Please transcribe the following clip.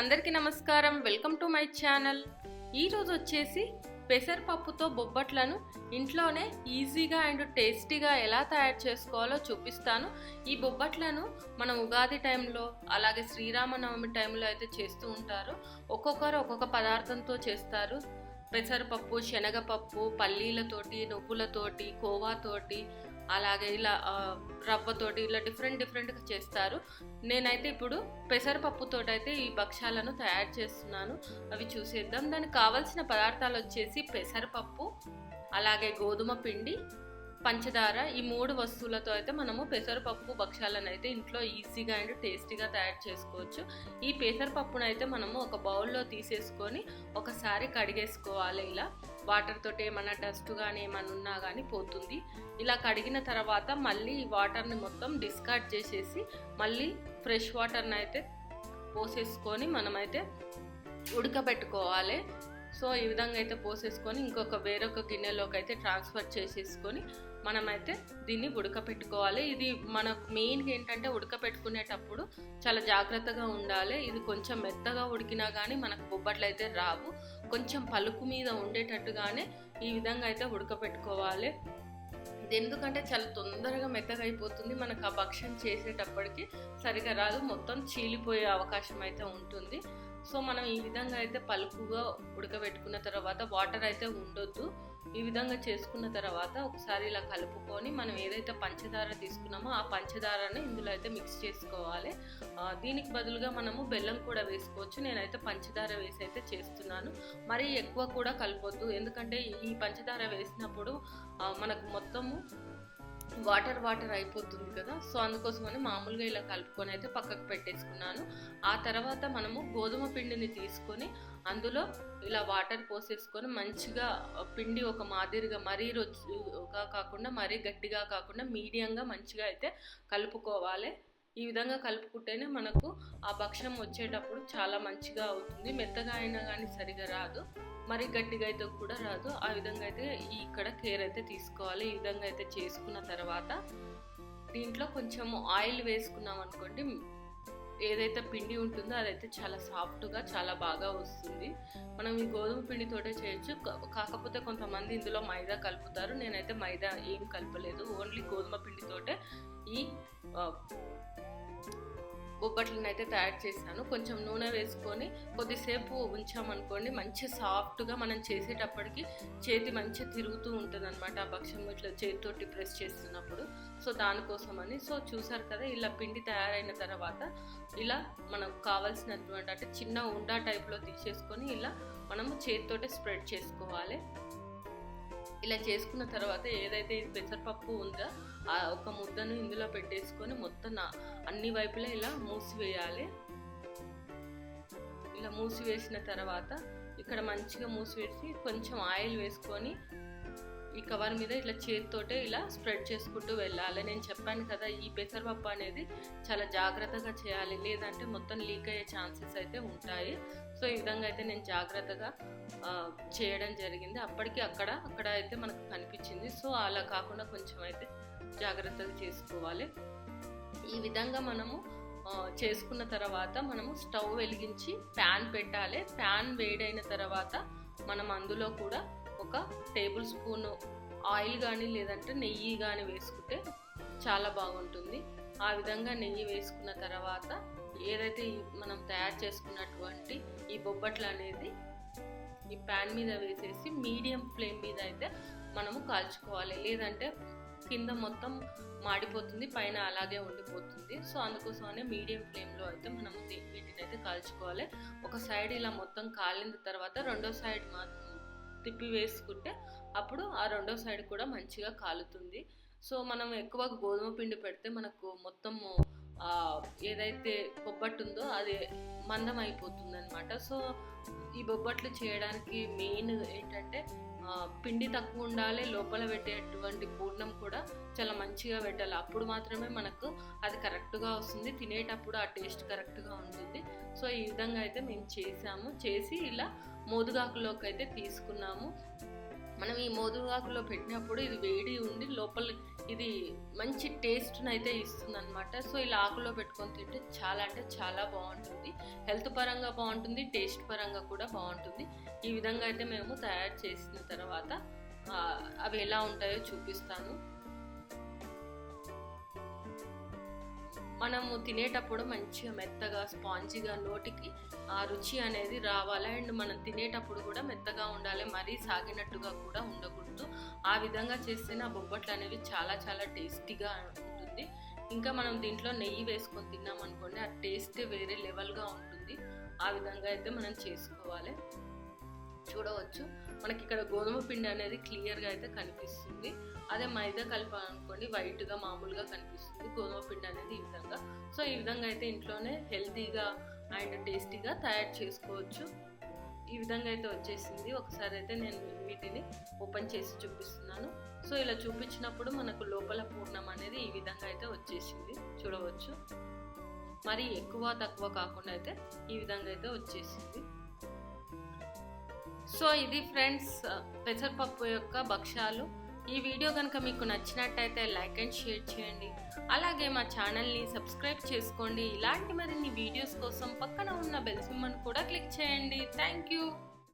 అందరికీ నమస్కారం. Welcome to my channel. ఈరోజు వచ్చేసి పెసరపప్పుతో బొబ్బట్లను ఇంట్లోనే ఈజీగా అండ్ టేస్టీగా ఎలా తయారు చేసుకోవాలో చూపిస్తాను. ఈ బొబ్బట్లను మనం ఉగాది టైంలో అలాగే శ్రీరామనవమి టైంలో అయితే చేస్తూ ఉంటారు. ఒక్కొక్కరు ఒక్కొక్క పదార్థంతో చేస్తారు. పెసరపప్పు, శనగపప్పు, పల్లీలతోటి, నువ్వులతోటి, కోవాతోటి, అలాగే ఇలా రవ్వతోటి ఇలా డిఫరెంట్గా చేస్తారు. నేనైతే ఇప్పుడు పెసరపప్పుతో అయితే ఈ భక్ష్యాలను తయారు చేస్తున్నాను. అవి చూసేద్దాం. దానికి కావాల్సిన పదార్థాలు వచ్చేసి పెసరపప్పు, అలాగే గోధుమ పిండి, పంచదార. ఈ 3 వస్తువులతో అయితే మనము పెసరపప్పు భక్ష్యాలను అయితే ఇంట్లో ఈజీగా అండ్ టేస్టీగా తయారు చేసుకోవచ్చు. ఈ పెసరపప్పును అయితే మనము ఒక బౌల్లో తీసేసుకొని ఒకసారి కడిగేసుకోవాలి. ఇలా వాటర్ తోటి ఏమైనా డస్ట్ కానీ ఏమైనా ఉన్నా కానీ పోతుంది. ఇలా కడిగిన తర్వాత మళ్ళీ ఈ వాటర్ని మొత్తం డిస్కార్డ్ చేసేసి మళ్ళీ ఫ్రెష్ వాటర్ని అయితే పోసేసుకొని మనమైతే ఉడకబెట్టుకోవాలి. సో ఈ విధంగా అయితే పోసేసుకొని వేరొక గిన్నెలోకి అయితే ట్రాన్స్ఫర్ చేసేసుకొని మనమైతే దీన్ని ఉడకపెట్టుకోవాలి. ఇది మనకు మెయిన్గా ఏంటంటే ఉడకపెట్టుకునేటప్పుడు చాలా జాగ్రత్తగా ఉండాలి. ఇది కొంచెం మెత్తగా ఉడికినా కానీ మనకు బొబ్బట్లు అయితే రావు. కొంచెం పలుకు మీద ఉండేటట్టుగానే ఈ విధంగా అయితే ఉడకపెట్టుకోవాలి. ఇది ఎందుకంటే చాలా తొందరగా మెత్తగా అయిపోతుంది. మనకు ఆ భక్ష్యం చేసేటప్పటికి సరిగా రాదు, మొత్తం చీలిపోయే అవకాశం అయితే ఉంటుంది. సో మనం ఈ విధంగా అయితే పలుకుగా ఉడకబెట్టుకున్న తర్వాత వాటర్ అయితే ఉండొద్దు. ఈ విధంగా చేసుకున్న తర్వాత ఒకసారి ఇలా కలుపుకొని మనం ఏదైతే పంచదార తీసుకున్నామో ఆ పంచదారని ఇందులో అయితే మిక్స్ చేసుకోవాలి. దీనికి బదులుగా మనము బెల్లం కూడా వేసుకోవచ్చు. నేనైతే పంచదార వేసి అయితే చేస్తున్నాను. మరీ ఎక్కువ కూడా కలపొద్దు, ఎందుకంటే ఈ పంచదార వేసినప్పుడు మనకు మొత్తము వాటర్ అయిపోతుంది కదా. సో అందుకోసమని మామూలుగా ఇలా కలుపుకొని అయితే పక్కకు పెట్టేసుకున్నాను. ఆ తర్వాత మనము గోధుమ పిండిని తీసుకొని అందులో ఇలా వాటర్ పోసేసుకొని మంచిగా పిండి ఒక మాదిరిగా మరీ రుచిగా కాకుండా మరీ గట్టిగా కాకుండా మీడియంగా మంచిగా అయితే కలుపుకోవాలి. ఈ విధంగా కలుపుకుంటేనే మనకు ఆ భక్ష్యం వచ్చేటప్పుడు చాలా మంచిగా అవుతుంది. మెత్తగా అయినా కానీ సరిగా రాదు, మరి గట్టిగా అయితే కూడా రాదు. ఆ విధంగా అయితే ఇక్కడ కేర్ అయితే తీసుకోవాలి. ఈ విధంగా అయితే చేసుకున్న తర్వాత దీంట్లో కొంచెం ఆయిల్ వేసుకున్నాం అనుకోండి, ఏదైతే పిండి ఉంటుందో అదైతే చాలా సాఫ్ట్గా చాలా బాగా వస్తుంది. మనం ఈ గోధుమ పిండితోటే చేయొచ్చు. కాకపోతే కొంతమంది ఇందులో మైదా కలుపుతారు. నేనైతే మైదా ఏం కలపలేదు, ఓన్లీ గోధుమ పిండితోటే ఈ బొబ్బట్లను అయితే తయారు చేశాను. కొంచెం నూనె వేసుకొని కొద్దిసేపు ఉంచామనుకోండి, మంచి సాఫ్ట్గా మనం చేసేటప్పటికి చేతి మంచిగా తిరుగుతూ ఉంటుంది అనమాట. ఆ భక్ష్యం ఇట్లా చేతితోటి ప్రెస్ చేస్తున్నప్పుడు. సో దానికోసమని. సో చూసారు కదా, ఇలా పిండి తయారైన తర్వాత ఇలా మనకు కావాల్సినటువంటి అంటే చిన్న ఉండా టైప్లో తీసేసుకొని ఇలా మనము చేతితోటి స్ప్రెడ్ చేసుకోవాలి. ఇలా చేసుకున్న తర్వాత ఏదైతే పెసరపప్పు ఉందో ఆ ఒక ముద్దను ఇందులో పెట్టేసుకొని మొత్తం అన్ని వైపులా ఇలా మూసివేయాలి. ఇలా మూసివేసిన తర్వాత ఇక్కడ మంచిగా మూసివేసి కొంచెం ఆయిల్ వేసుకొని ఈ కవర్ మీద ఇట్లా చేతితోటే ఇలా స్ప్రెడ్ చేసుకుంటూ వెళ్ళాలి. నేను చెప్పాను కదా, ఈ పెసరపప్పు అనేది చాలా జాగ్రత్తగా చేయాలి, లేదంటే మొత్తం లీక్ అయ్యే ఛాన్సెస్ అయితే ఉంటాయి. సో ఈ విధంగా అయితే నేను జాగ్రత్తగా చేయడం జరిగింది. అప్పటికి అక్కడ అయితే మనకు కనిపించింది. సో అలా కాకుండా కొంచెం అయితే జాగ్రత్తగా చేసుకోవాలి. ఈ విధంగా మనము చేసుకున్న తర్వాత మనము స్టవ్ వెలిగించి ప్యాన్ పెట్టాలి. ప్యాన్ వేడైన తర్వాత మనం అందులో కూడా ఒక టేబుల్ స్పూన్ ఆయిల్ కానీ లేదంటే నెయ్యి కానీ వేసుకుంటే చాలా బాగుంటుంది. ఆ విధంగా నెయ్యి వేసుకున్న తర్వాత ఏదైతే మనం తయారు చేసుకున్నటువంటి ఈ బొబ్బట్లు అనేది ఈ ప్యాన్ మీద వేసేసి మీడియం ఫ్లేమ్ మీద అయితే మనము కాల్చుకోవాలి, లేదంటే కింద మొత్తం మాడిపోతుంది, పైన అలాగే ఉండిపోతుంది. సో అందుకోసమనే మీడియం ఫ్లేమ్లో అయితే మనము వీటిని అయితే కాల్చుకోవాలి. ఒక సైడ్ ఇలా మొత్తం కాలిన తర్వాత రెండో సైడ్ తిప్పి వేసుకుంటే అప్పుడు ఆ రెండో సైడ్ కూడా మంచిగా కాలుతుంది. సో మనం ఎక్కువ గోధుమ పిండి పెడితే మనకు మొత్తము ఏదైతే బొబ్బట్టు ఉందో అది మందం అయిపోతుంది అనమాట. సో ఈ బొబ్బట్లు చేయడానికి మెయిన్ ఏంటంటే పిండి తక్కువ ఉండాలి, లోపల పెట్టేటువంటి పూర్ణం కూడా చాలా మంచిగా పెట్టాలి. అప్పుడు మాత్రమే మనకు అది కరెక్ట్గా వస్తుంది, తినేటప్పుడు ఆ టేస్ట్ కరెక్ట్గా ఉంటుంది. సో ఈ విధంగా అయితే మేము చేసి ఇలా మోదుగాకులోకి అయితే తీసుకున్నాము. మనం ఈ మోదుగాకులో పెట్టినప్పుడు ఇది వేడి ఉండి లోపల ఇది మంచి టేస్ట్ని అయితే ఇస్తుంది అనమాట. సో ఇలా ఆకులో పెట్టుకొని తింటే చాలా అంటే చాలా బాగుంటుంది. హెల్త్ పరంగా బాగుంటుంది, టేస్ట్ పరంగా కూడా బాగుంటుంది. ఈ విధంగా అయితే మేము తయారు చేసిన తర్వాత అవి ఎలా ఉంటాయో చూపిస్తాను. మనము తినేటప్పుడు మంచిగా మెత్తగా స్పాంజీగా నోటికి ఆ రుచి అనేది రావాలి. అండ్ మనం తినేటప్పుడు కూడా మెత్తగా ఉండాలి, మరీ సాగినట్టుగా కూడా ఉండకూడదు. ఆ విధంగా చేస్తేనే ఆ బొబ్బట్లు అనేవి చాలా చాలా టేస్టీగా ఉంటుంది. ఇంకా మనం దీంట్లో నెయ్యి వేసుకొని తిన్నాం అనుకోండి, ఆ టేస్ట్ వేరే లెవెల్గా ఉంటుంది. ఆ విధంగా అయితే మనం చేసుకోవాలి. చూడవచ్చు మనకి ఇక్కడ గోధుమ పిండి అనేది క్లియర్గా అయితే కనిపిస్తుంది. అదే మైదా కలిపాలనుకోండి వైట్గా మామూలుగా కనిపిస్తుంది గోధుమ పిండి అనేది ఈ విధంగా. సో ఈ విధంగా అయితే ఇంట్లోనే హెల్తీగా అండ్ టేస్టీగా తయారు చేసుకోవచ్చు. ఈ విధంగా అయితే వచ్చేసింది. ఒకసారి అయితే నేను వీటిని ఓపెన్ చేసి చూపిస్తున్నాను. సో ఇలా చూపించినప్పుడు మనకు లోపల పూర్ణం అనేది ఈ విధంగా అయితే వచ్చేసింది. చూడవచ్చు మరి ఎక్కువ తక్కువ కాకుండా అయితే ఈ విధంగా అయితే వచ్చేసింది. సో ఇది ఫ్రెండ్స్ పెసరపప్పు యొక్క భక్ష్యాలు. ఈ వీడియో కనుక మీకు నచ్చినట్టయితే లైక్ అండ్ షేర్ చేయండి. అలాగే మా ఛానల్ని సబ్స్క్రైబ్ చేసుకోండి. ఇలాంటి మరిన్ని వీడియోస్ కోసం పక్కన ఉన్న బెల్ సింబల్ని కూడా క్లిక్ చేయండి. Thank you.